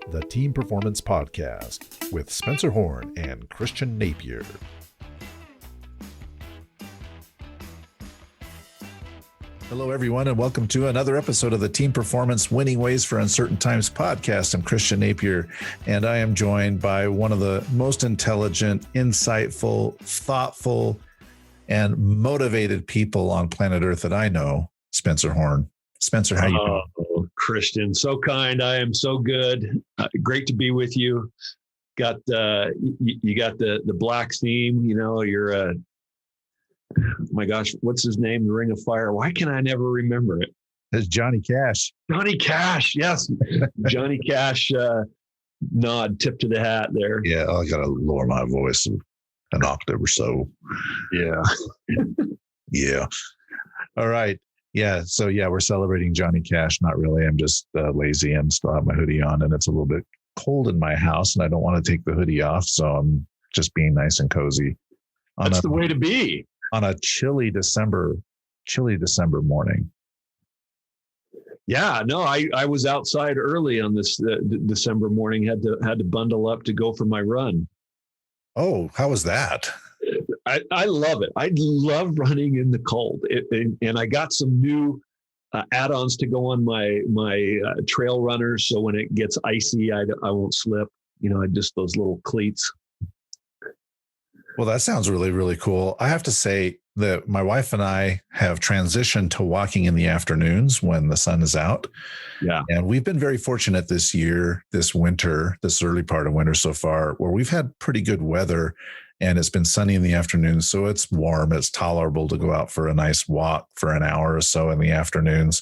the Team Performance Podcast with Spencer Horn and Christian Napier. Hello, everyone, and welcome to another episode of the Team Performance Winning Ways for Uncertain Times podcast. I'm Christian Napier, and I am joined by one of the most intelligent, insightful, thoughtful, and motivated people on planet Earth that I know, Spencer Horn. Spencer, how you doing? Oh, Christian, so kind. I am so good. Great to be with you. Got you got the black theme. You know, you're my gosh, what's his name? The Ring of Fire. Why can I never remember it? It's Johnny Cash. Johnny Cash. Yes, Johnny Cash. Nod, tip to the hat there. Yeah, I got to lower my voice an octave or so. Yeah. Yeah. All right. Yeah. So yeah, we're celebrating Johnny Cash. Not really. I'm just lazy and still have my hoodie on, and it's a little bit cold in my house, and I don't want to take the hoodie off, so I'm just being nice and cozy. That's the way to be on a chilly December morning. Yeah. No, I was outside early on this December morning. Had to bundle up to go for my run. Oh, how was that? I love it. I love running in the cold, and I got some new add-ons to go on my trail runners. So when it gets icy, I won't slip. You know, just those little cleats. Well, that sounds really, really cool. I have to say that my wife and I have transitioned to walking in the afternoons when the sun is out. Yeah. And we've been very fortunate this year, this winter, this early part of winter so far, where we've had pretty good weather and it's been sunny in the afternoon. So it's warm. It's tolerable to go out for a nice walk for an hour or so in the afternoons.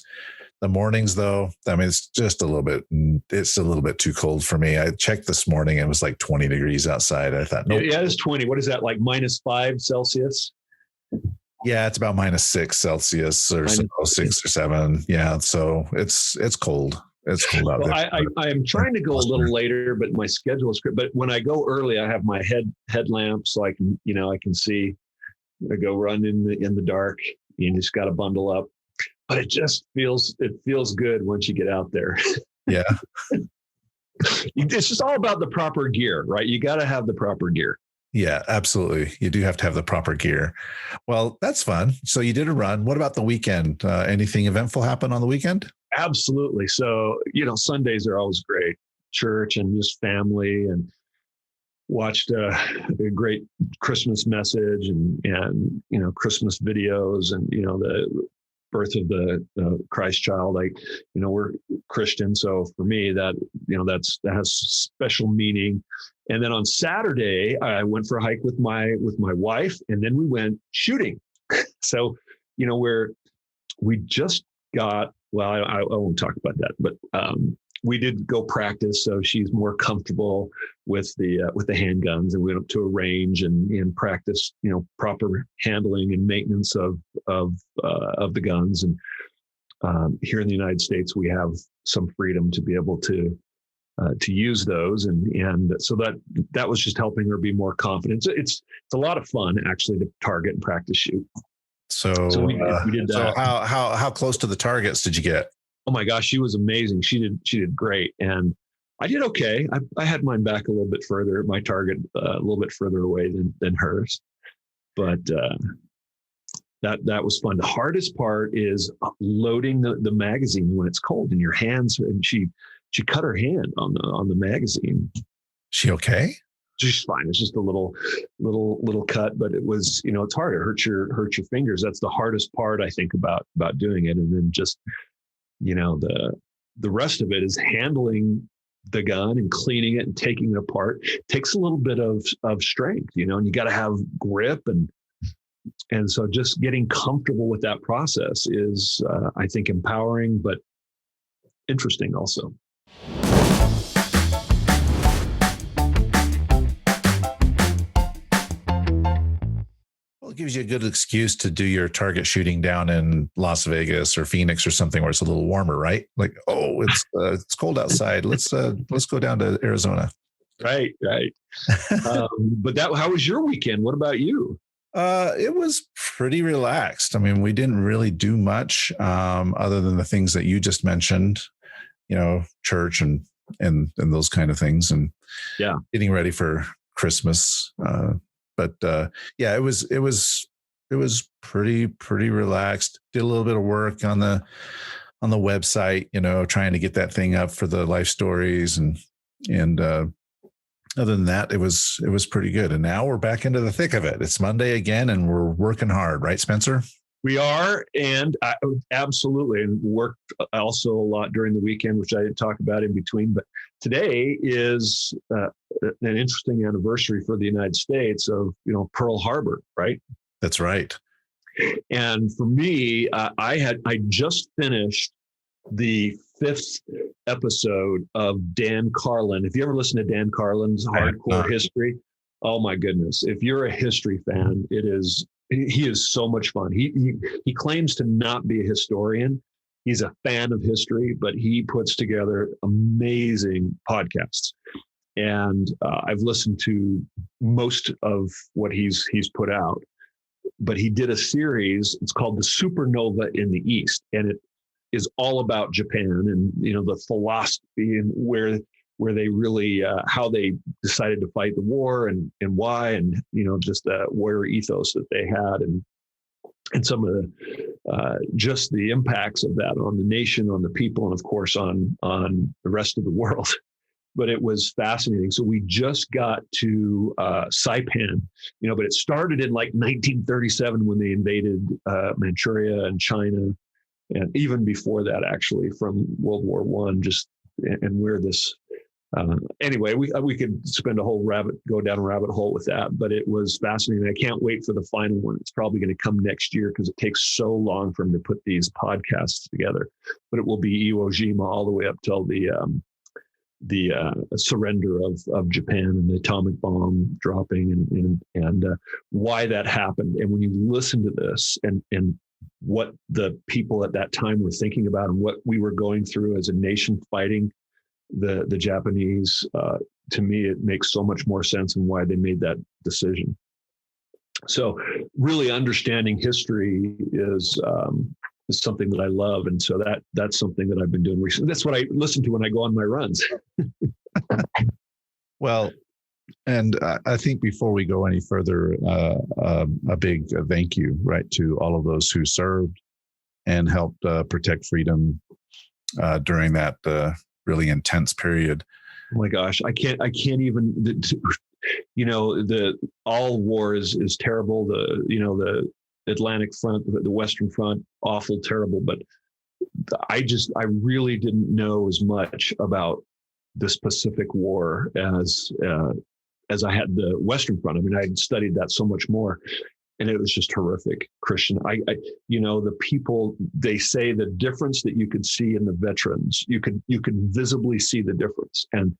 The mornings, though, I mean, it's a little bit too cold for me. I checked this morning. It was like 20 degrees outside. I thought, nope. Yeah, it's 20. What is that, like -5 Celsius? Yeah, it's about -6 Celsius or so, 6 or 7. Yeah. So it's cold. It's cold out there. I am trying to go a little later, but my schedule is great. But when I go early, I have my headlamp, so I can see. I go run in the dark. You just got to bundle up. But it feels good once you get out there. Yeah. It's just all about the proper gear, right? You got to have the proper gear. Yeah, absolutely. You do have to have the proper gear. Well, that's fun. So you did a run. What about the weekend? Anything eventful happen on the weekend? Absolutely. So, Sundays are always great. Church and just family, and watched a great Christmas message and Christmas videos and, the birth of the Christ child. We're Christian. So for me, that has special meaning. And then on Saturday, I went for a hike with my wife, and then we went shooting. So, we just got, well, I won't talk about that, but we did go practice. So she's more comfortable with the handguns, and we went up to a range and practice, proper handling and maintenance of the guns. And here in the United States, we have some freedom to be able to use those, and so that was just helping her be more confident. It's a lot of fun actually to target and practice shoot. So we did that. So how close to the targets did you get? Oh my gosh, she was amazing. She did great, and I did okay. I had mine back a little bit further, my target a little bit further away than hers, but that was fun. The hardest part is loading the magazine when it's cold in your hands, and she cut her hand on the magazine. She okay? She's fine. It's just a little cut, but it was, it's hard. It hurts your fingers. That's the hardest part, I think, about doing it. And then just, the rest of it is handling the gun and cleaning it and taking it apart. It takes a little bit of strength, and you got to have grip. And so just getting comfortable with that process is, I think, empowering, but interesting also. Well, it gives you a good excuse to do your target shooting down in Las Vegas or Phoenix or something where it's a little warmer, right? Like, oh, it's cold outside. Let's go down to Arizona. Right. But how was your weekend? What about you? It was pretty relaxed. I mean, we didn't really do much other than the things that you just mentioned, church and and those kind of things, and Yeah. getting ready for Christmas. But yeah, it was pretty relaxed. Did a little bit of work on the website, trying to get that thing up for the life stories, and other than that, it was pretty good. And now we're back into the thick of it. It's Monday again, and we're working hard, right, Spencer? We are, and absolutely, and worked also a lot during the weekend, which I didn't talk about in between. But today is an interesting anniversary for the United States of Pearl Harbor, right? That's right. And for me, I just finished the 5th episode of Dan Carlin. If you ever listen to Dan Carlin's Hardcore History, oh my goodness! If you're a history fan, he is so much fun. He claims to not be a historian. He's a fan of history, but he puts together amazing podcasts. And I've listened to most of what he's put out. But he did a series. It's called The Supernova in the East, and it is all about Japan and the philosophy and where they really how they decided to fight the war and why, and just the warrior ethos that they had, and some of the just the impacts of that on the nation, on the people, and of course on the rest of the world. But it was fascinating. So we just got to Saipan, but it started in like 1937 when they invaded Manchuria and China, and even before that, actually, from World War I. And where this. Anyway, we could spend go down a rabbit hole with that, but it was fascinating. I can't wait for the final one. It's probably going to come next year because it takes so long for them to put these podcasts together. But it will be Iwo Jima all the way up till the surrender of Japan and the atomic bomb dropping and why that happened. And when you listen to this and what the people at that time were thinking about and what we were going through as a nation fighting the Japanese, to me, it makes so much more sense and why they made that decision. So really understanding history is something that I love. And so that's something that I've been doing recently. That's what I listen to when I go on my runs. Well, and I think before we go any further, a big thank you, right, to all of those who served and helped protect freedom during that really intense period. Oh my gosh, I can't even. All war is terrible. The Atlantic front, the Western front, awful, terrible. But I really didn't know as much about this Pacific War as I had the Western front. I mean, I had studied that so much more, and it was just horrific. Christian, the people, they say the difference that you could see in the veterans, you could visibly see the difference. And,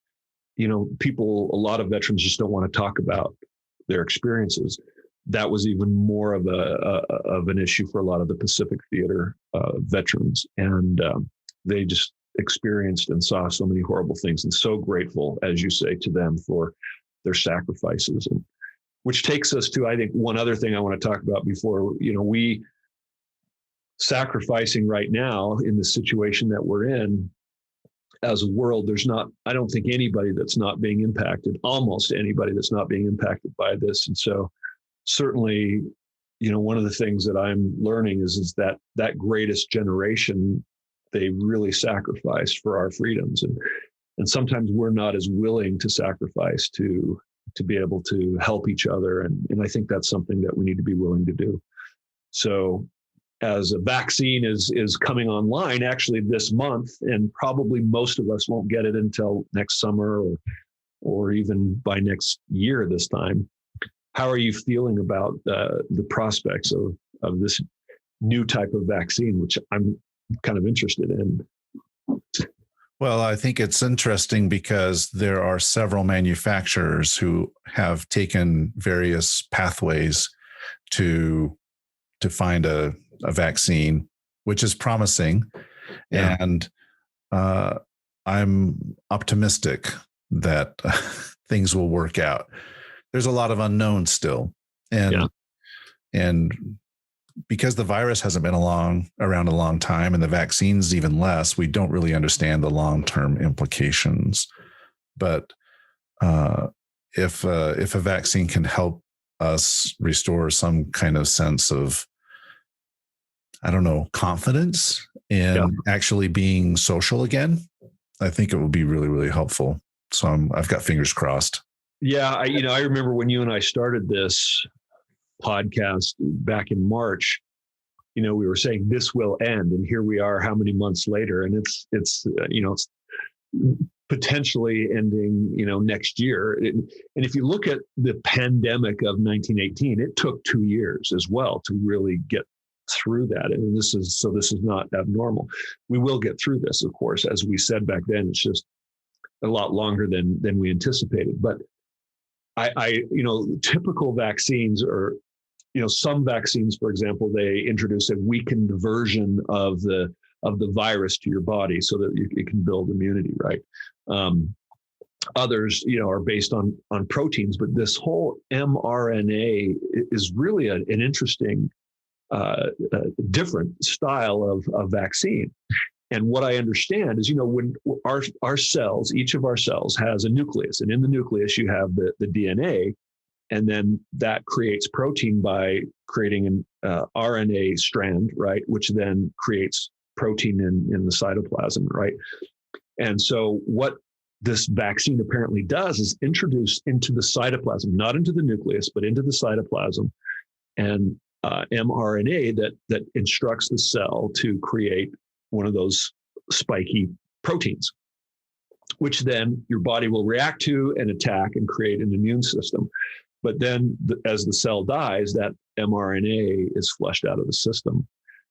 people, a lot of veterans just don't want to talk about their experiences. That was even more of an issue for a lot of the Pacific Theater veterans. And they just experienced and saw so many horrible things, and so grateful, as you say, to them for their sacrifices. And which takes us to, I think, one other thing I want to talk about before, we sacrificing right now in the situation that we're in as a world. I don't think anybody that's not being impacted, almost anybody that's not being impacted by this. And so certainly, one of the things that I'm learning is that greatest generation, they really sacrificed for our freedoms. And sometimes we're not as willing to sacrifice to be able to help each other. And I think that's something that we need to be willing to do. So as a vaccine is coming online actually this month, and probably most of us won't get it until next summer or even by next year this time. How are you feeling about the prospects of this new type of vaccine, which I'm kind of interested in? Well, I think it's interesting because there are several manufacturers who have taken various pathways to find a vaccine, which is promising. Yeah. And I'm optimistic that things will work out. There's a lot of unknowns still. And because the virus hasn't been around a long time, and the vaccines even less, we don't really understand the long-term implications. But if a vaccine can help us restore some kind of sense of, I don't know, confidence in actually being social again, I think it will be really, really helpful. So I've got fingers crossed. Yeah, I remember when you and I started this podcast back in March, we were saying this will end, and here we are how many months later, and it's potentially ending, next year. And if you look at the pandemic of 1918, it took 2 years as well to really get through that. And this is not abnormal. We will get through this, of course. As we said back then, it's just a lot longer than we anticipated. But typical vaccines, or some vaccines, for example, they introduce a weakened version of the virus to your body so that it can build immunity, right? Others, are based on proteins, but this whole mRNA is really an interesting, different style of vaccine. And what I understand is, when our cells, each of our cells has a nucleus, and in the nucleus you have the DNA, and then that creates protein by creating an RNA strand, right, which then creates protein in the cytoplasm, right? And so what this vaccine apparently does is introduce into the cytoplasm, not into the nucleus, but into the cytoplasm, and mRNA that instructs the cell to create one of those spiky proteins, which then your body will react to and attack and create an immune system. But then as the cell dies, that mRNA is flushed out of the system.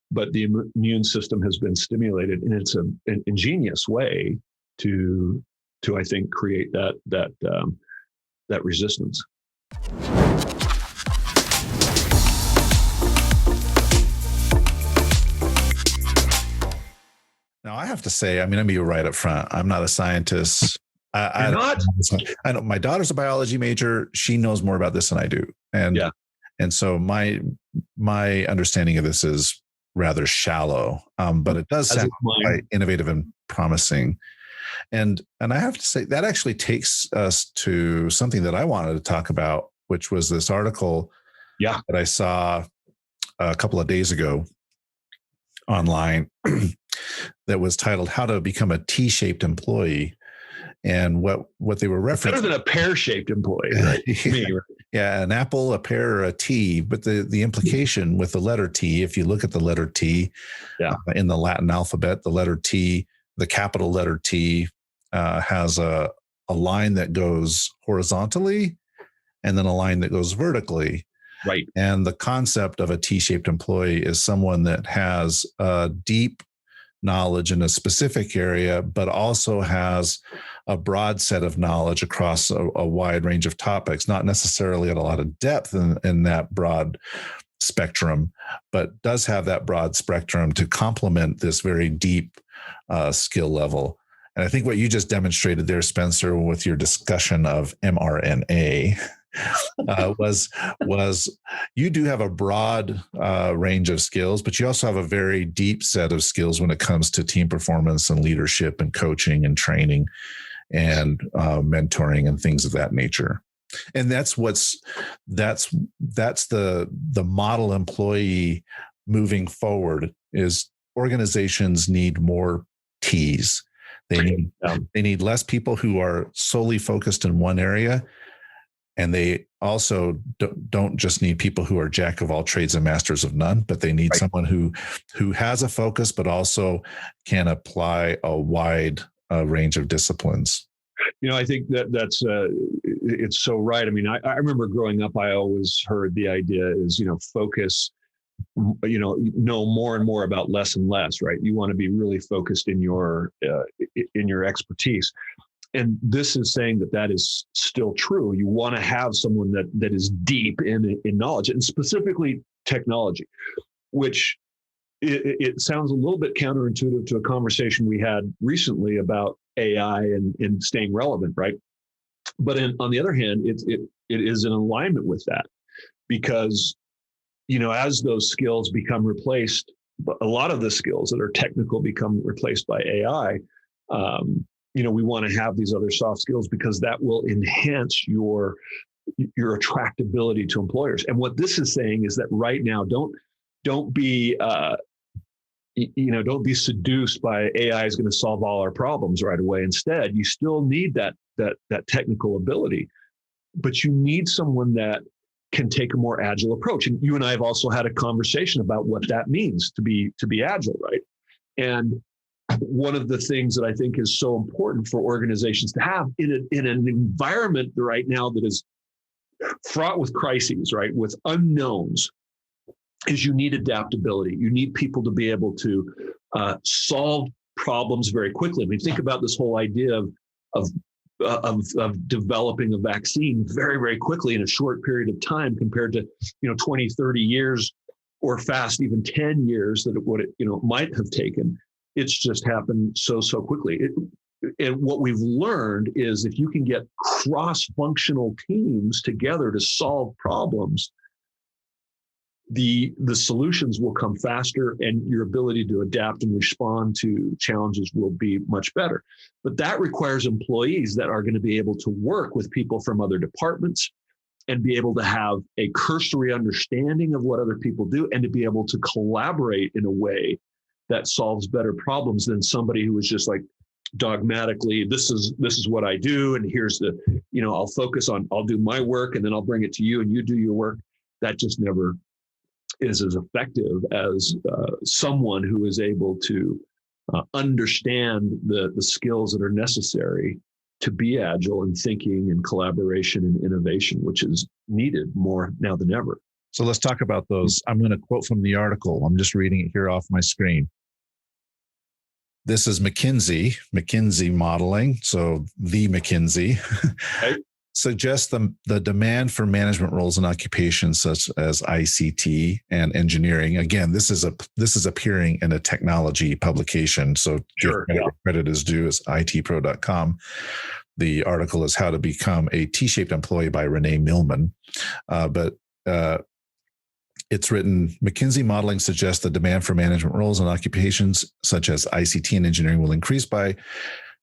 But the immune system has been stimulated, and it's an ingenious way to I think create that resistance. Now, I have to say, I'm going to be right up front. I'm not a scientist. I know my daughter's a biology major. She knows more about this than I do. And so my understanding of this is rather shallow, but it does sound quite innovative and promising. And I have to say that actually takes us to something that I wanted to talk about, which was this article that I saw a couple of days ago online that was titled "How to Become a T-Shaped Employee." And what they were referencing, better than a pear-shaped employee, right? Me, right? Yeah, an apple, a pear, or a T. But the implication with the letter T, if you look at the letter T in the Latin alphabet, the letter T, the capital letter T, has a line that goes horizontally and then a line that goes vertically. Right. And the concept of a T-shaped employee is someone that has a deep knowledge in a specific area, but also has a broad set of knowledge across a wide range of topics, not necessarily at a lot of depth in that broad spectrum, but does have that broad spectrum to complement this very deep skill level. And I think what you just demonstrated there, Spencer, with your discussion of mRNA, was you do have a broad range of skills, but you also have a very deep set of skills when it comes to team performance and leadership and coaching and training and mentoring and things of that nature. And that's the model employee moving forward. Is organizations need more T's. They need less people who are solely focused in one area. And they also don't just need people who are jack of all trades and masters of none, but they need someone who has a focus, but also can apply a wide range of disciplines. I think that's it's so right. I mean, I remember growing up, I always heard the idea is, focus, know more and more about less and less, right? You want to be really focused in your expertise. And this is saying that is still true. You want to have someone that is deep in knowledge, and specifically technology, which it sounds a little bit counterintuitive to a conversation we had recently about AI and staying relevant, right? But on the other hand, it is in alignment with that, because as those skills become replaced, a lot of the skills that are technical become replaced by AI. We want to have these other soft skills because that will enhance your attractability to employers. And what this is saying is that right now, don't be don't be seduced by AI is going to solve all our problems right away. Instead, you still need that technical ability, but you need someone that can take a more agile approach. And you and I have also had a conversation about what that means to be agile, right? And one of the things that I think is so important for organizations to have in an environment right now that is fraught with crises, right, with unknowns, is you need adaptability. You need people to be able to solve problems very quickly. I mean, think about this whole idea of developing a vaccine very, very quickly in a short period of time compared to 20, 30 years, or fast even 10 years that it might have taken. It's just happened so quickly. And what we've learned is if you can get cross-functional teams together to solve problems, the solutions will come faster and your ability to adapt and respond to challenges will be much better. But that requires employees that are going to be able to work with people from other departments and be able to have a cursory understanding of what other people do and to be able to collaborate in a way that solves better problems than somebody who is just like dogmatically, this is what I do. And here's I'll do my work and then I'll bring it to you and you do your work. That just never is as effective as someone who is able to understand the skills that are necessary to be agile in thinking and collaboration and innovation, which is needed more now than ever. So let's talk about those. I'm going to quote from the article. I'm just reading it here off my screen. This is McKinsey modeling. So the McKinsey Right. suggests the demand for management roles and occupations such as ICT and engineering. Again, this is appearing in a technology publication. So Sure, credit is due is itpro.com. The article is How to Become a T-Shaped Employee by Renee Millman. But it's written, McKinsey modeling suggests the demand for management roles and occupations such as ICT and engineering will increase by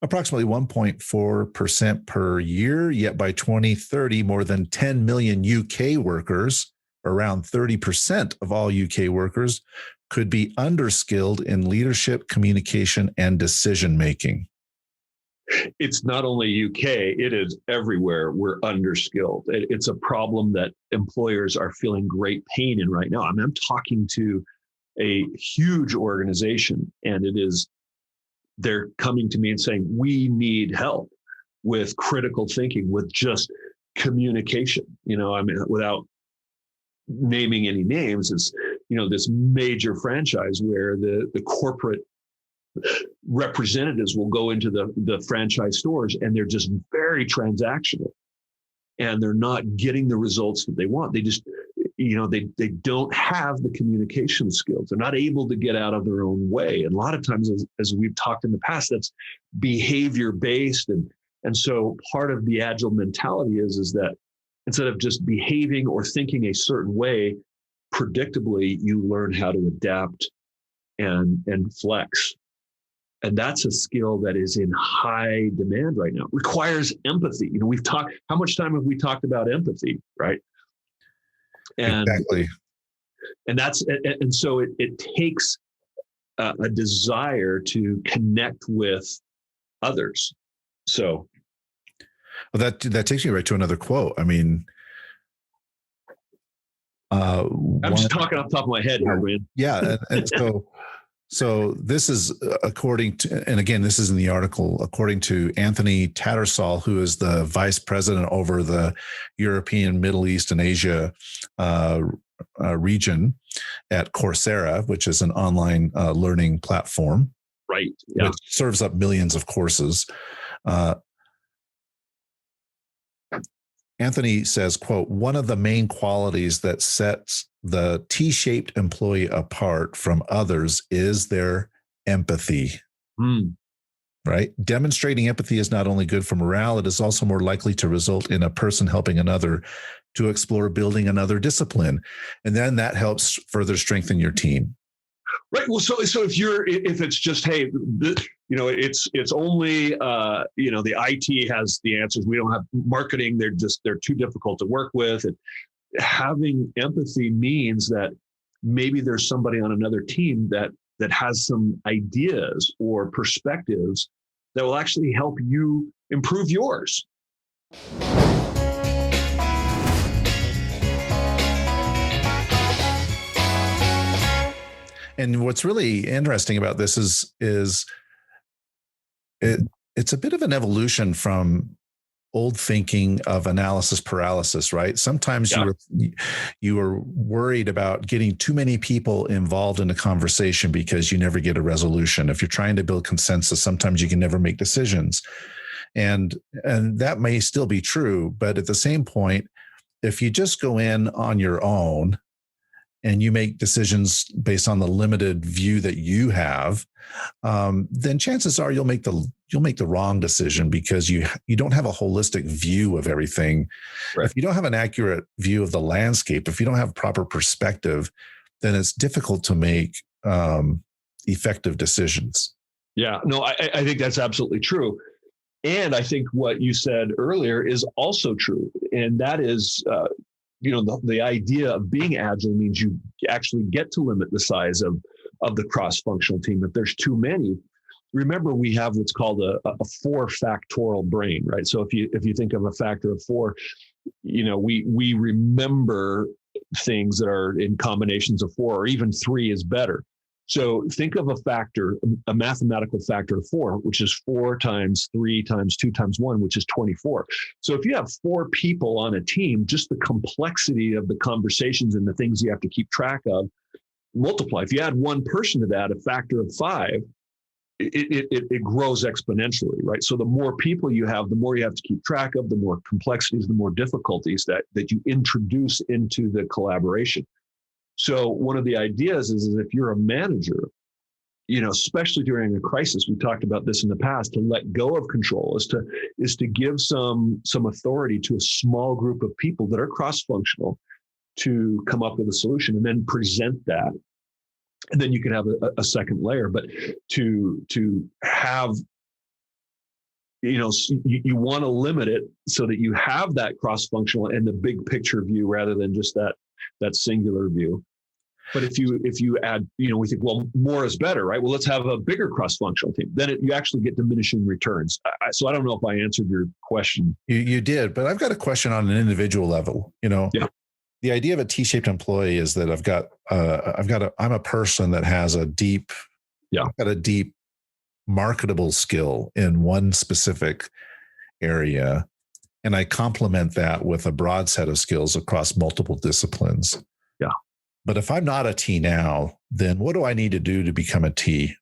approximately 1.4% per year, yet by 2030, more than 10 million UK workers, around 30% of all UK workers, could be underskilled in leadership, communication, and decision-making. It's not only UK, it is everywhere. We're underskilled. It's a problem that employers are feeling great pain in right now. I mean, I'm talking to a huge organization, and they're coming to me and saying, we need help with critical thinking, with just communication. I mean, without naming any names, it's, this major franchise where the corporate representatives will go into the franchise stores and they're just very transactional and they're not getting the results that they want. They just, they don't have the communication skills. They're not able to get out of their own way. And a lot of times, as we've talked in the past, that's behavior based. And so part of the agile mentality is that instead of just behaving or thinking a certain way, predictably, you learn how to adapt and flex. And that's a skill that is in high demand right now. It requires empathy. How much time have we talked about empathy, right? And, exactly. And so it takes a desire to connect with others. So well, that takes me right to another quote. I mean, I'm just talking off the top of my head here, man. Yeah, and so this is according to, and again, this is in the article, according to Anthony Tattersall, who is the vice president over the European, Middle East, and Asia region at Coursera, which is an online learning platform, right? Yeah. Which serves up millions of courses. Anthony says, quote, one of the main qualities that sets the T-shaped employee apart from others is their empathy. right? Demonstrating empathy is not only good for morale, it is also more likely to result in a person helping another to explore building another discipline. And then that helps further strengthen your team. Right. Well, so if it's just, hey, it's only the IT has the answers. We don't have marketing. They're too difficult to work with. And having empathy means that maybe there's somebody on another team that has some ideas or perspectives that will actually help you improve yours. And what's really interesting about this is it's a bit of an evolution from old thinking of analysis paralysis, right? Sometimes you were worried about getting too many people involved in a conversation because you never get a resolution. If you're trying to build consensus, sometimes you can never make decisions. And that may still be true, but at the same point, if you just go in on your own and you make decisions based on the limited view that you have, then chances are you'll make the wrong decision because you don't have a holistic view of everything. Right. If you don't have an accurate view of the landscape, if you don't have proper perspective, then it's difficult to make effective decisions. Yeah, no, I think that's absolutely true. And I think what you said earlier is also true. And that is, the idea of being agile means you actually get to limit the size of the cross-functional team. If there's too many, remember we have what's called a 4-factorial brain, right? So if you think of a factor of 4, we remember things that are in combinations of 4, or even 3 is better. So think of a mathematical factor of 4, which is 4 times 3 times 2 times 1, which is 24. So if you have 4 people on a team, just the complexity of the conversations and the things you have to keep track of, multiply. If you add one person to that, a factor of 5, it grows exponentially, right? So the more people you have, the more you have to keep track of, the more complexities, the more difficulties that you introduce into the collaboration. So one of the ideas is if you're a manager, especially during a crisis, we talked about this in the past, to let go of control is to give some authority to a small group of people that are cross-functional to come up with a solution and then present that. And then you can have a second layer, but to have, you want to limit it so that you have that cross-functional and the big picture view rather than just that singular view. But if you add, we think, well, more is better, right? Well, let's have a bigger cross-functional team. Then you actually get diminishing returns. So I don't know if I answered your question. You did, but I've got a question on an individual level. Yeah. The idea of a T-shaped employee is that I'm a person that has a deep marketable skill in one specific area. And I complement that with a broad set of skills across multiple disciplines. Yeah. But if I'm not a T now, then what do I need to do to become a T?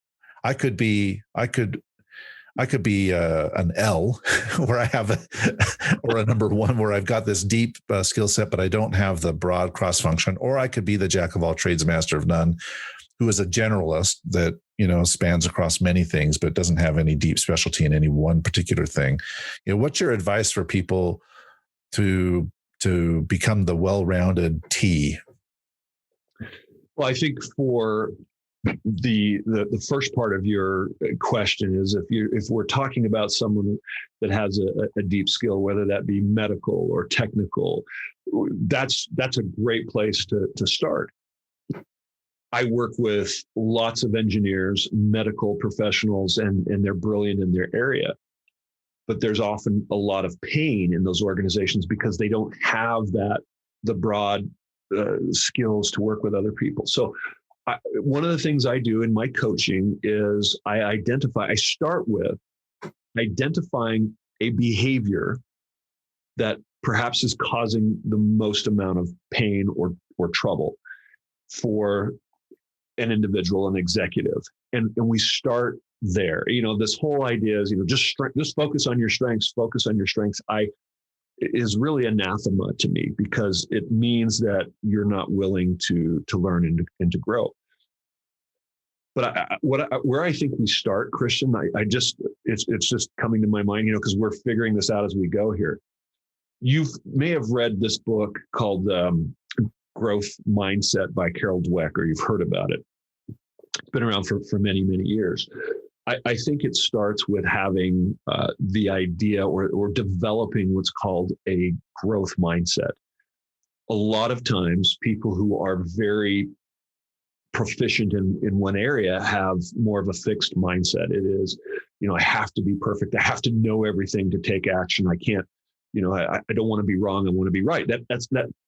I could be an L where I have or a number 1 where I've got this deep skill set, but I don't have the broad cross function. Or I could be the jack of all trades, master of none, who is a generalist that, spans across many things, but doesn't have any deep specialty in any one particular thing. What's your advice for people to become the well-rounded T? Well, I think for the first part of your question is if we're talking about someone that has a deep skill, whether that be medical or technical, that's a great place to start. I work with lots of engineers, medical professionals, and they're brilliant in their area. But there's often a lot of pain in those organizations because they don't have the broad skills to work with other people. So one of the things I do in my coaching is I start with identifying a behavior that perhaps is causing the most amount of pain or trouble for an individual, an executive. And we start there. This whole idea is, just focus on your strengths, is really anathema to me because it means that you're not willing to learn and to grow. But where I think we start, Christian, it's just coming to my mind, because we're figuring this out as we go here. You may have read this book called Growth Mindset by Carol Dweck, or you've heard about it. It's been around for many, many years. I think it starts with having the idea or developing what's called a growth mindset. A lot of times people who are very proficient in one area have more of a fixed mindset. It is, I have to be perfect. I have to know everything to take action. I can't, I don't want to be wrong. I want to be right.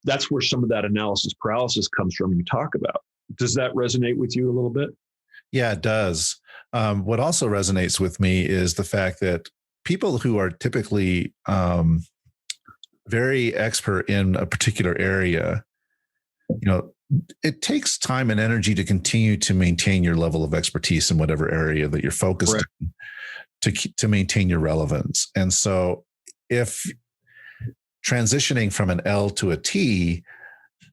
That's where some of that analysis paralysis comes from. You talk about. Does that resonate with you a little bit? Yeah, it does. What also resonates with me is the fact that people who are typically very expert in a particular area, it takes time and energy to continue to maintain your level of expertise in whatever area that you're focused on to maintain your relevance. And so if transitioning from an L to a T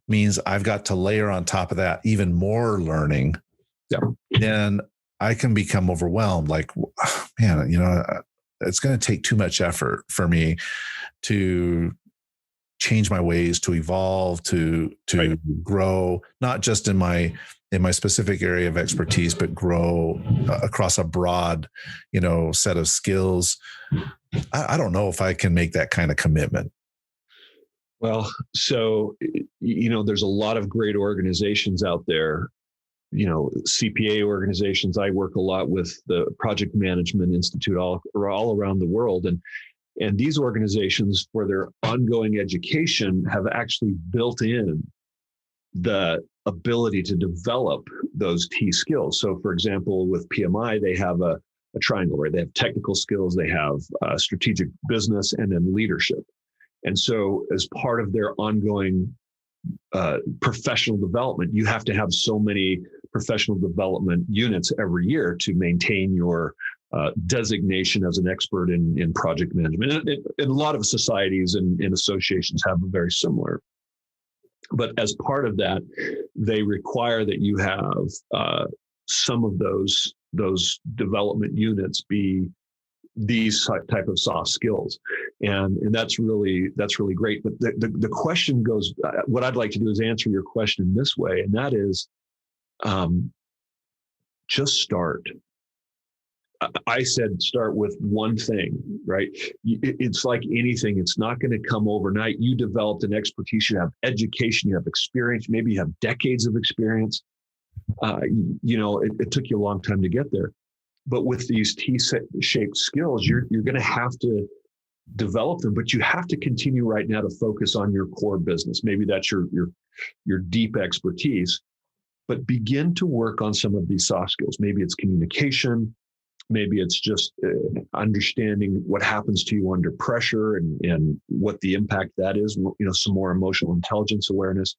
means I've got to layer on top of that even more learning, then I can become overwhelmed. Like, man, it's going to take too much effort for me to change my ways, to evolve, to grow, not just in my specific area of expertise, but grow across a broad, set of skills. I don't know if I can make that kind of commitment. Well, so, there's a lot of great organizations out there, CPA organizations. I work a lot with the Project Management Institute all around the world. And these organizations, for their ongoing education, have actually built in the ability to develop those T skills. So, for example, with PMI, they have a triangle where they have technical skills, they have strategic business, and then leadership. And so as part of their ongoing professional development, you have to have so many professional development units every year to maintain your designation as an expert in project management. And a lot of societies and associations have a very similar. But as part of that, they require that you have some of those development units be these type of soft skills. And that's really great. But the question goes, what I'd like to do is answer your question this way, and that is just start. I said start with one thing, right? It's like anything. It's not going to come overnight. You developed an expertise, you have education, you have experience, maybe you have decades of experience. It took you a long time to get there. But with these T-shaped skills, you're going to have to develop them, but you have to continue right now to focus on your core business. Maybe that's your deep expertise, but begin to work on some of these soft skills. Maybe it's communication. Maybe it's just understanding what happens to you under pressure and what the impact that is, some more emotional intelligence awareness.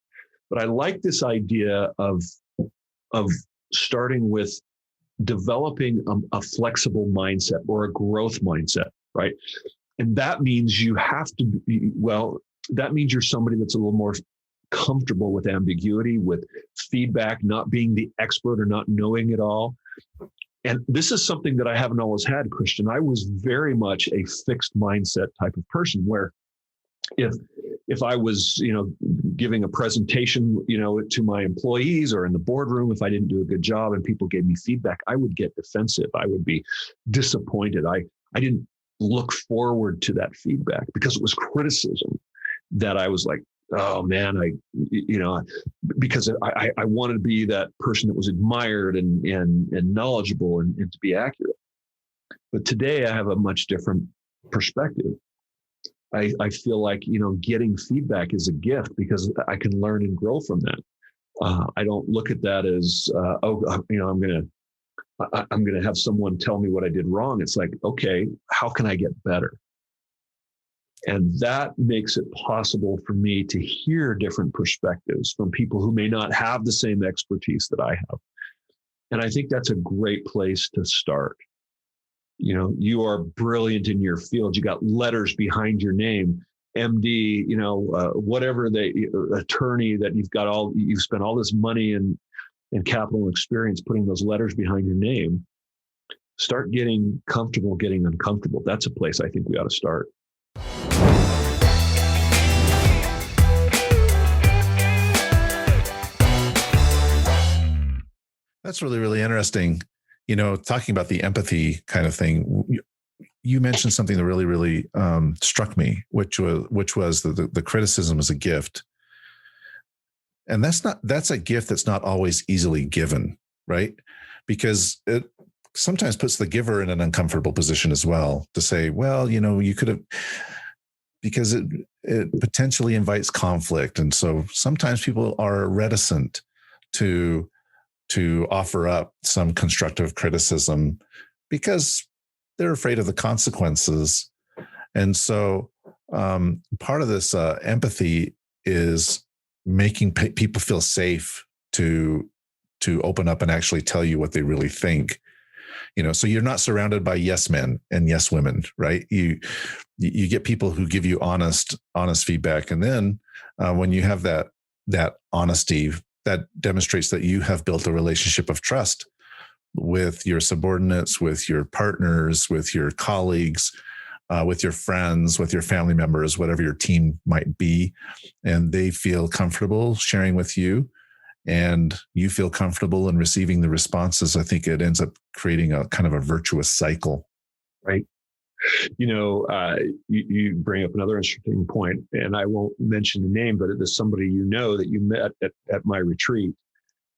But I like this idea of starting with developing a flexible mindset or a growth mindset, right? And that means you have to be, that means you're somebody that's a little more comfortable with ambiguity, with feedback, not being the expert or not knowing it all. And this is something that I haven't always had, Christian. I was very much a fixed mindset type of person where if I was, giving a presentation, to my employees or in the boardroom, if I didn't do a good job and people gave me feedback, I would get defensive. I would be disappointed. I didn't look forward to that feedback because it was criticism that I was like, oh man, because I wanted to be that person that was admired and knowledgeable and to be accurate. But today I have a much different perspective. I feel like, getting feedback is a gift because I can learn and grow from that. I don't look at that as, I'm going to have someone tell me what I did wrong. It's like, okay, how can I get better? And that makes it possible for me to hear different perspectives from people who may not have the same expertise that I have. And I think that's a great place to start. You are brilliant in your field. You got letters behind your name, MD, whatever attorney that you've spent all this money and and capital and experience putting those letters behind your name, start getting comfortable getting uncomfortable. That's a place I think we ought to start. That's really, really interesting. Talking about the empathy kind of thing, you mentioned something that really, really struck me, which was the criticism as a gift. And that's a gift that's not always easily given, right? Because it sometimes puts the giver in an uncomfortable position as well to say, well, you could have, because it potentially invites conflict. And so sometimes people are reticent to offer up some constructive criticism because they're afraid of the consequences. And so part of this empathy is making people feel safe to open up and actually tell you what they really think. So you're not surrounded by yes men and yes women, right? You get people who give you honest feedback. And then when you have that honesty, that demonstrates that you have built a relationship of trust with your subordinates, with your partners, with your colleagues, with your friends, with your family members, whatever your team might be. And they feel comfortable sharing with you, and you feel comfortable in receiving the responses. I think it ends up creating a kind of a virtuous cycle. Right. You bring up another interesting point, and I won't mention the name, but it is somebody that you met at my retreat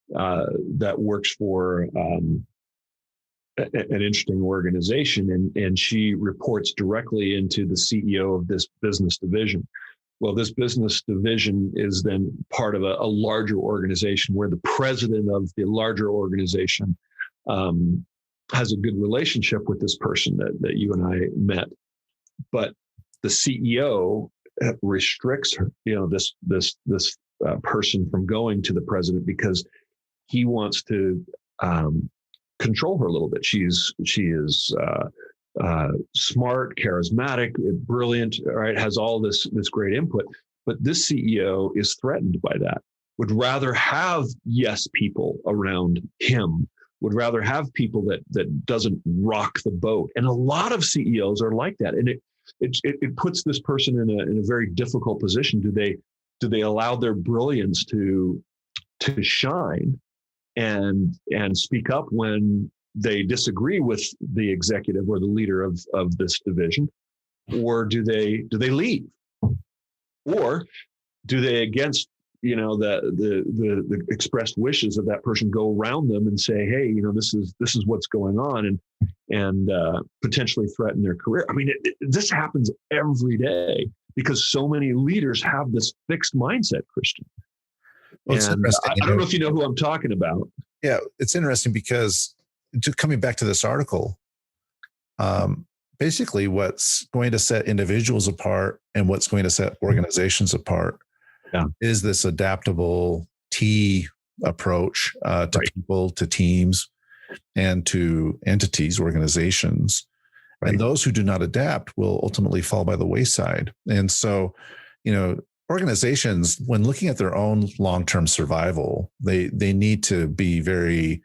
that works for an interesting organization, and she reports directly into the CEO of this business division. Well, this business division is then part of a larger organization where the president of the larger organization has a good relationship with this person that you and I met. But the CEO restricts her, this person from going to the president because he wants to control her a little bit. She is smart, charismatic, brilliant, right? Has all this great input. But this CEO is threatened by that, would rather have yes people around him, would rather have people that doesn't rock the boat. And a lot of CEOs are like that. And it puts this person in a very difficult position. Do they allow their brilliance to shine and speak up when they disagree with the executive or the leader of this division, or do they leave, or do they, against the expressed wishes of that person, go around them and say, hey, this is what's going on, and potentially threaten their career? I mean, this happens every day because so many leaders have this fixed mindset, Christian. Well, it's interesting. I don't know if you know who I'm talking about. Yeah, it's interesting because, just coming back to this article, basically what's going to set individuals apart and what's going to set organizations apart is this adaptable T approach to people, to teams, and to entities, organizations. Right. And those who do not adapt will ultimately fall by the wayside. And so, organizations, when looking at their own long-term survival, they need to be very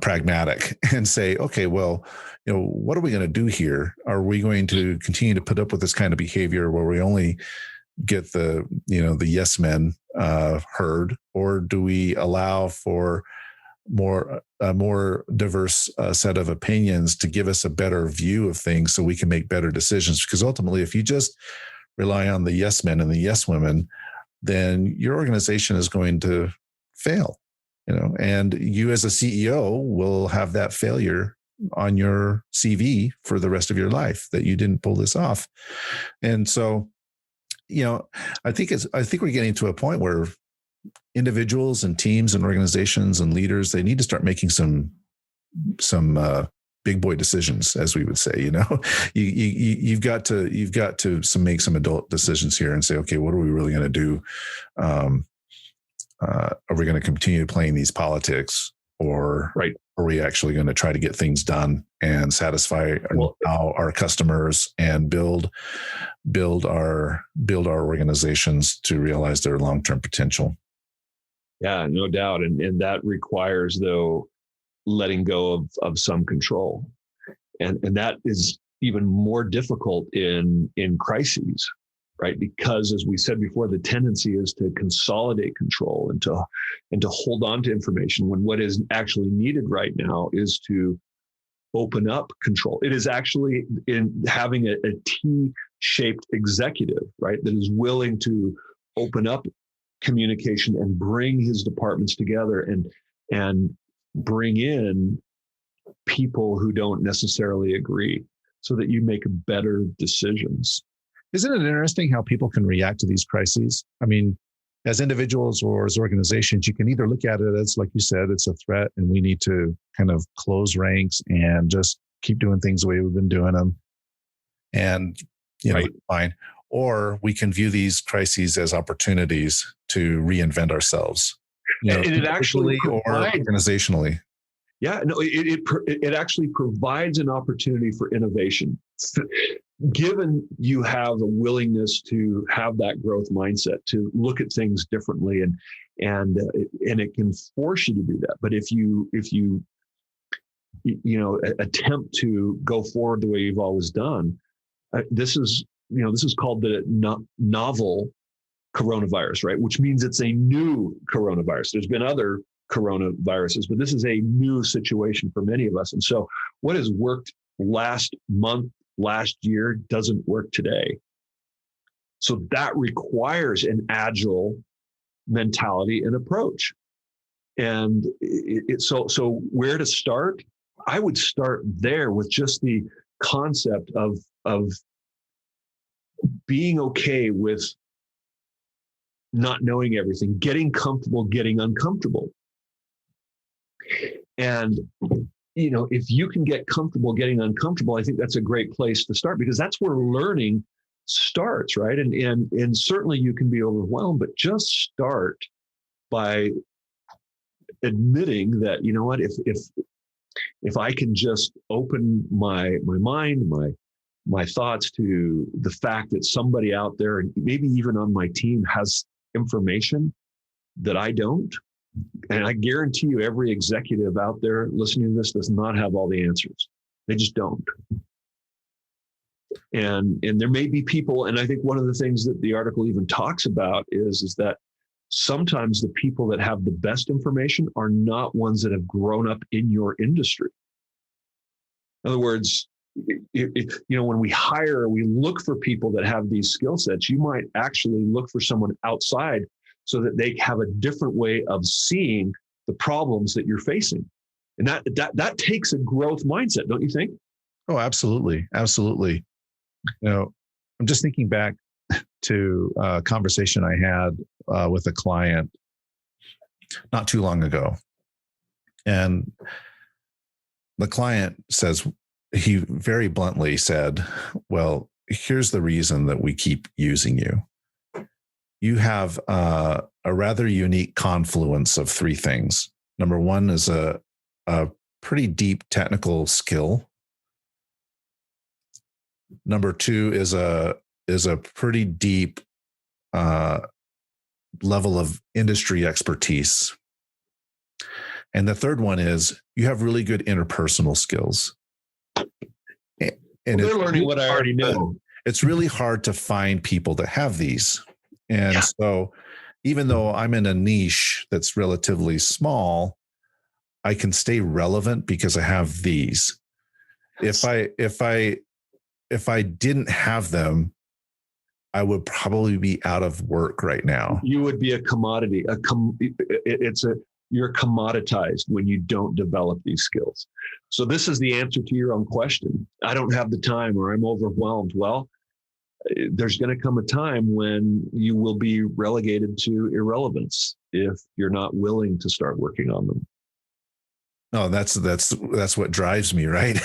pragmatic and say, okay, well, what are we going to do here? Are we going to continue to put up with this kind of behavior where we only get the yes men heard, or do we allow for a more diverse set of opinions to give us a better view of things so we can make better decisions? Because ultimately, if you just rely on the yes men and the yes women, then your organization is going to fail. And you as a CEO will have that failure on your CV for the rest of your life, that you didn't pull this off. And so, I think we're getting to a point where individuals and teams and organizations and leaders, they need to start making some big boy decisions, as we would say. You've got to make some adult decisions here and say, okay, what are we really going to do? Are we going to continue playing these politics, or are we actually going to try to get things done and satisfy our customers and build our organizations to realize their long-term potential? Yeah, no doubt. And that requires, though, letting go of some control. And that is even more difficult in crises, right? Because as we said before, the tendency is to consolidate control and to hold on to information when what is actually needed right now is to open up control. It is actually in having a T-shaped executive, right, that is willing to open up communication and bring his departments together and bring in people who don't necessarily agree so that you make better decisions. Isn't it interesting how people can react to these crises? I mean, as individuals or as organizations, you can either look at it as, like you said, it's a threat and we need to kind of close ranks and just keep doing things the way we've been doing them. And, Right. fine. Or we can view these crises as opportunities to reinvent ourselves, And it actually or organizationally. Yeah, no, it actually provides an opportunity for innovation. Given you have a willingness to have that growth mindset, to look at things differently, and it can force you to do that. But if you attempt to go forward the way you've always done, this is called the novel coronavirus, right? Which means it's a new coronavirus. There's been other coronaviruses, but this is a new situation for many of us. And so what has worked last month, last year, doesn't work today. So that requires an agile mentality and approach. And so where to start? I would start there with just the concept of being okay with not knowing everything, getting comfortable, getting uncomfortable. And, if you can get comfortable getting uncomfortable, I think that's a great place to start, because that's where learning starts, right? And certainly you can be overwhelmed, but just start by admitting that, you know what, if I can just open my mind, my thoughts to the fact that somebody out there, and maybe even on my team, has information that I don't. And I guarantee you, every executive out there listening to this does not have all the answers. They just don't. And there may be people, and I think one of the things that the article even talks about is that sometimes the people that have the best information are not ones that have grown up in your industry. In other words, when we hire, we look for people that have these skill sets. You might actually look for someone outside so that they have a different way of seeing the problems that you're facing. And that takes a growth mindset, don't you think? Oh, absolutely. Absolutely. I'm just thinking back to a conversation I had with a client not too long ago. And the client says, he very bluntly said, well, here's the reason that we keep using you. You have a rather unique confluence of three things. Number one is a pretty deep technical skill. Number two is a pretty deep level of industry expertise. And the third one is you have really good interpersonal skills. And they're learning what I already know. It's really hard to find people that have these. And so even though I'm in a niche that's relatively small, I can stay relevant because I have these. If I didn't have them, I would probably be out of work right now. You would be a commodity. You're commoditized when you don't develop these skills. So this is the answer to your own question. I don't have the time, or I'm overwhelmed. Well, there's going to come a time when you will be relegated to irrelevance if you're not willing to start working on them. No, that's what drives me, right?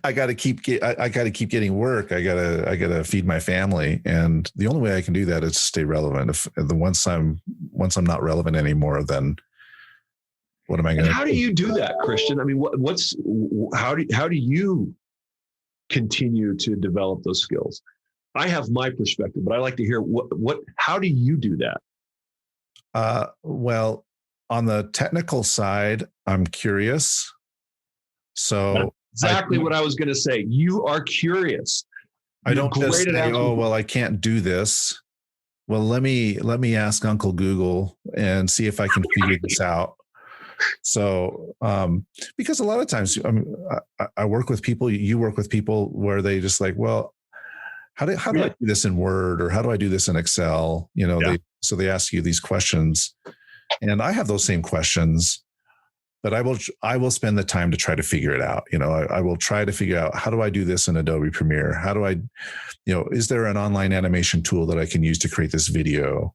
I got to keep getting work. I gotta feed my family, and the only way I can do that is stay relevant. If once I'm not relevant anymore, then what am I going to? How do you do that, Christian? I mean, how do you continue to develop those skills? I have my perspective, but I like to hear how do you do that? Well, on the technical side, I'm curious. That's So exactly what I was going to say. You are curious. I You're don't just great at say, asking. "Oh, well, I can't do this." Well, let me ask Uncle Google and see if I can figure this out. So, because a lot of times I work with people, you work with people where they just like, well, how do I Yeah. do this in Word, or how do I do this in Excel? Yeah. They ask you these questions, and I have those same questions, but I will spend the time to try to figure it out. I will try to figure out, how do I do this in Adobe Premiere? How do I, is there an online animation tool that I can use to create this video?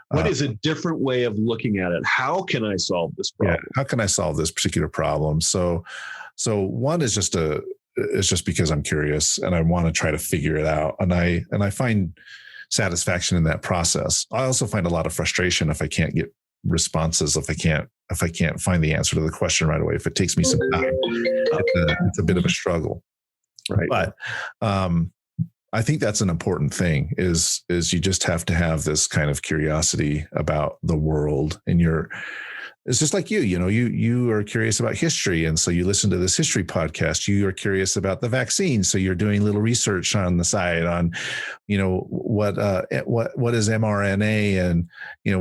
What is a different way of looking at it? How can I solve this Yeah, problem? how can I solve this particular problem? So one is it's just because I'm curious and I want to try to figure it out, and I find satisfaction in that process. I also find a lot of frustration if I can't get responses, if I can't find the answer to the question right away. If it takes me some time, it's a bit of a struggle. Right. But I think that's an important thing, is you just have to have this kind of curiosity about the world, and it's just like you are curious about history. And so you listen to this history podcast. You are curious about the vaccine. So you're doing little research on the side on, what is mRNA, and,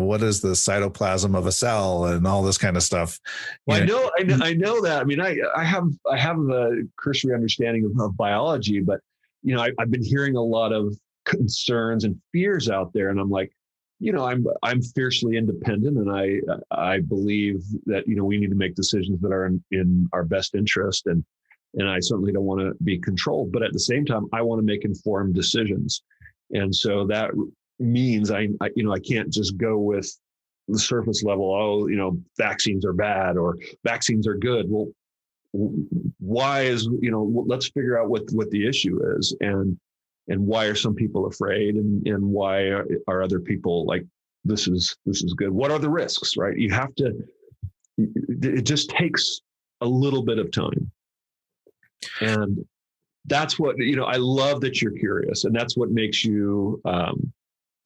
what is the cytoplasm of a cell, and all this kind of stuff. Well, I know that. I mean, I have a cursory understanding of biology, but I've been hearing a lot of concerns and fears out there, and I'm like, I'm fiercely independent, and I believe that we need to make decisions that are in our best interest, and I certainly don't want to be controlled, but at the same time, I want to make informed decisions, and so that means I can't just go with the surface level. Oh, vaccines are bad or vaccines are good. Well, why is let's figure out what the issue is, and why are some people afraid, and why are other people like, this is good? What are the risks, right? You have to, it just takes a little bit of time, and that's what I love, that you're curious, and that's what makes you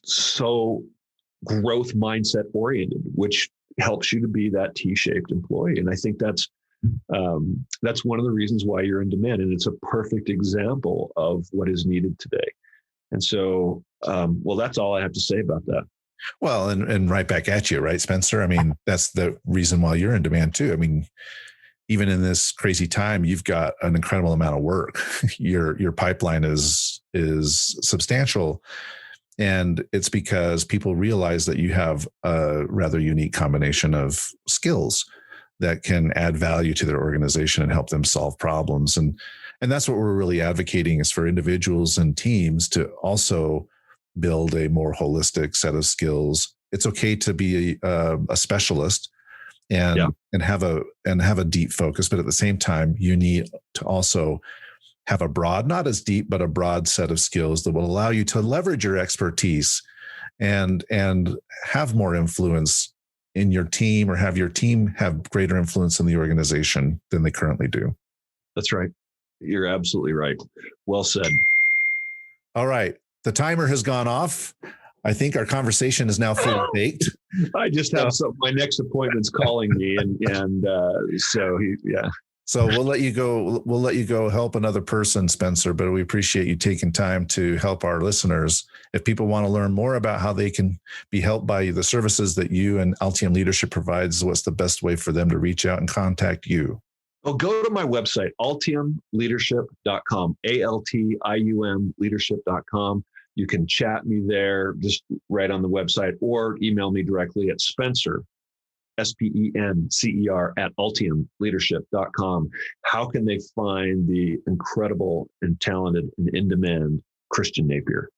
so growth mindset oriented, which helps you to be that T-shaped employee. And I think that's one of the reasons why you're in demand, and it's a perfect example of what is needed today. And so, well, that's all I have to say about that. Well, and right back at you, right, Spencer? I mean, that's the reason why you're in demand too. I mean, even in this crazy time, you've got an incredible amount of work. Your pipeline is substantial. And it's because people realize that you have a rather unique combination of skills that can add value to their organization and help them solve problems. And that's what we're really advocating, is for individuals and teams to also build a more holistic set of skills. It's okay to be a specialist and have a deep focus, but at the same time, you need to also have a broad, not as deep, but a broad set of skills that will allow you to leverage your expertise and have more influence in your team, or have your team have greater influence in the organization than they currently do. That's right. You're absolutely right. Well said. All right. The timer has gone off. I think our conversation is now fully baked. I just have my next appointment's calling me, and so yeah. So we'll let you go. We'll let you go help another person, Spencer, but we appreciate you taking time to help our listeners. If people want to learn more about how they can be helped by the services that you and Altium Leadership provides, what's the best way for them to reach out and contact you? Oh, go to my website, altiumleadership.com, ALTIUM leadership.com. You can chat me there, just right on the website, or email me directly at Spencer, SPENCER at altiumleadership.com. How can they find the incredible and talented and in-demand Christian Napier?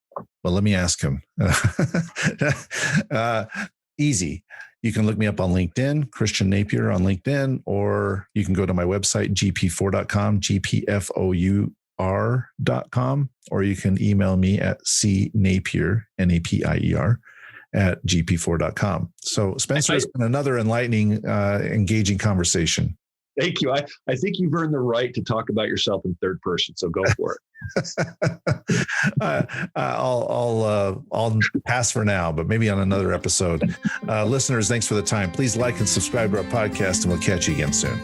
Well, let me ask him. Easy. You can look me up on LinkedIn, Christian Napier on LinkedIn, or you can go to my website, gp4.com, gpfour.com, or you can email me at cnapier, Napier, at gp4.com. So Spencer, it's been another enlightening, engaging conversation. Thank you. I think you've earned the right to talk about yourself in third person. So go for it. I'll pass for now, but maybe on another episode. Listeners, thanks for the time. Please like and subscribe to our podcast, and we'll catch you again soon.